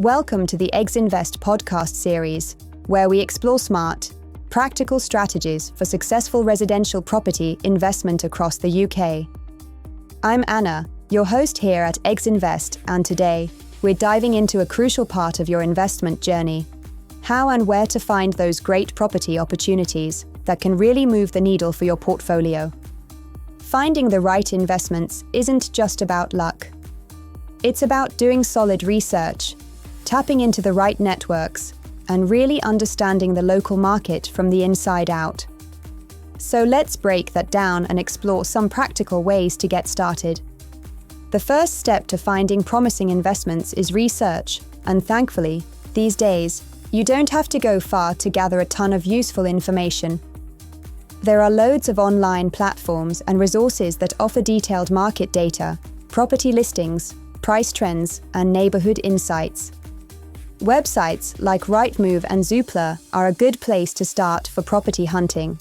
Welcome to the Eggs Invest podcast series, where we explore smart, practical strategies for successful residential property investment across the UK. I'm Anna, your host here at Eggs Invest, and today, we're diving into a crucial part of your investment journey: how and where to find those great property opportunities that can really move the needle for your portfolio. Finding the right investments isn't just about luck. It's about doing solid research, tapping into the right networks, and really understanding the local market from the inside out. So let's break that down and explore some practical ways to get started. The first step to finding promising investments is research, and thankfully, these days, you don't have to go far to gather a ton of useful information. There are loads of online platforms and resources that offer detailed market data, property listings, price trends, and neighborhood insights. Websites like Rightmove and Zoopla are a good place to start for property hunting.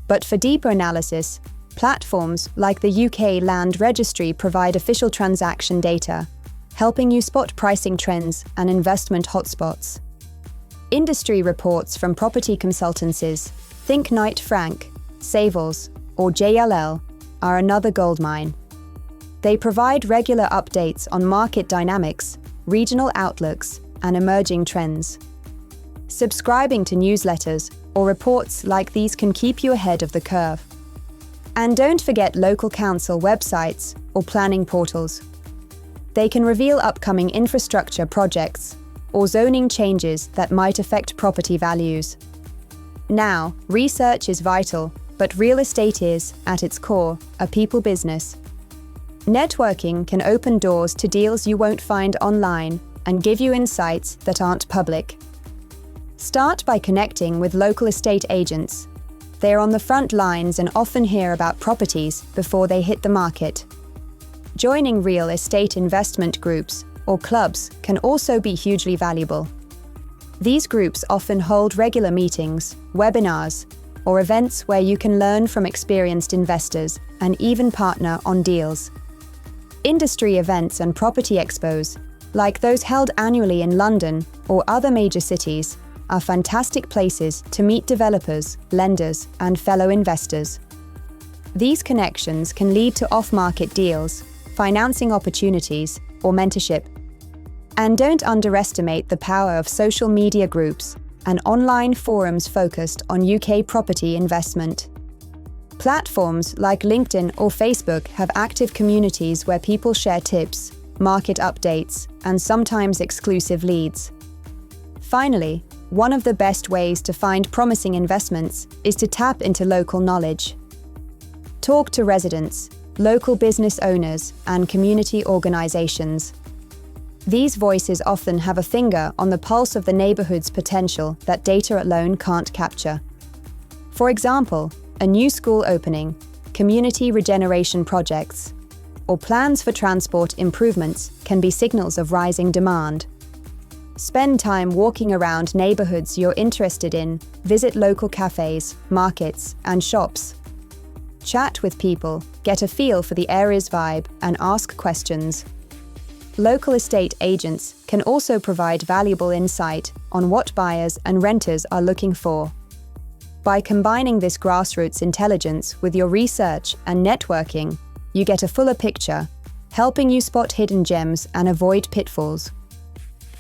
But for deeper analysis, platforms like the UK Land Registry provide official transaction data, helping you spot pricing trends and investment hotspots. Industry reports from property consultancies, think Knight Frank, Savills, or JLL, are another goldmine. They provide regular updates on market dynamics, regional outlooks, and emerging trends. Subscribing to newsletters or reports like these can keep you ahead of the curve. And don't forget local council websites or planning portals. They can reveal upcoming infrastructure projects or zoning changes that might affect property values. Now, research is vital, but real estate is, at its core, a people business. Networking can open doors to deals you won't find online and give you insights that aren't public. Start by connecting with local estate agents. They're on the front lines and often hear about properties before they hit the market. Joining real estate investment groups or clubs can also be hugely valuable. These groups often hold regular meetings, webinars, or events where you can learn from experienced investors and even partner on deals. Industry events and property expos, like those held annually in London or other major cities, are fantastic places to meet developers, lenders, and fellow investors. These connections can lead to off-market deals, financing opportunities, or mentorship. And don't underestimate the power of social media groups and online forums focused on UK property investment. Platforms like LinkedIn or Facebook have active communities where people share tips, market updates, and sometimes exclusive leads. Finally, one of the best ways to find promising investments is to tap into local knowledge. Talk to residents, local business owners, and community organizations. These voices often have a finger on the pulse of the neighborhood's potential that data alone can't capture. For example, a new school opening, community regeneration projects, or plans for transport improvements can be signals of rising demand. Spend time walking around neighborhoods you're interested in, visit local cafes, markets, and shops. Chat with people, get a feel for the area's vibe, and ask questions. Local estate agents can also provide valuable insight on what buyers and renters are looking for. By combining this grassroots intelligence with your research and networking, you get a fuller picture, helping you spot hidden gems and avoid pitfalls.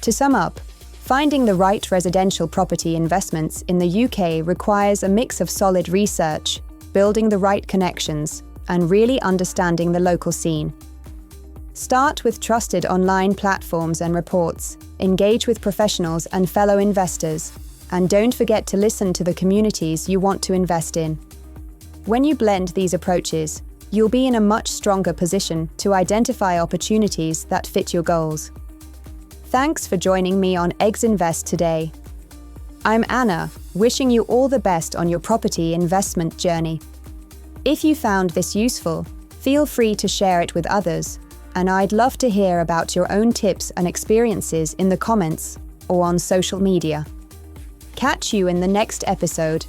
To sum up, finding the right residential property investments in the UK requires a mix of solid research, building the right connections, and really understanding the local scene. Start with trusted online platforms and reports, engage with professionals and fellow investors, and don't forget to listen to the communities you want to invest in. When you blend these approaches, you'll be in a much stronger position to identify opportunities that fit your goals. Thanks for joining me on Eggs Invest today. I'm Anna, wishing you all the best on your property investment journey. If you found this useful, feel free to share it with others, and I'd love to hear about your own tips and experiences in the comments or on social media. Catch you in the next episode.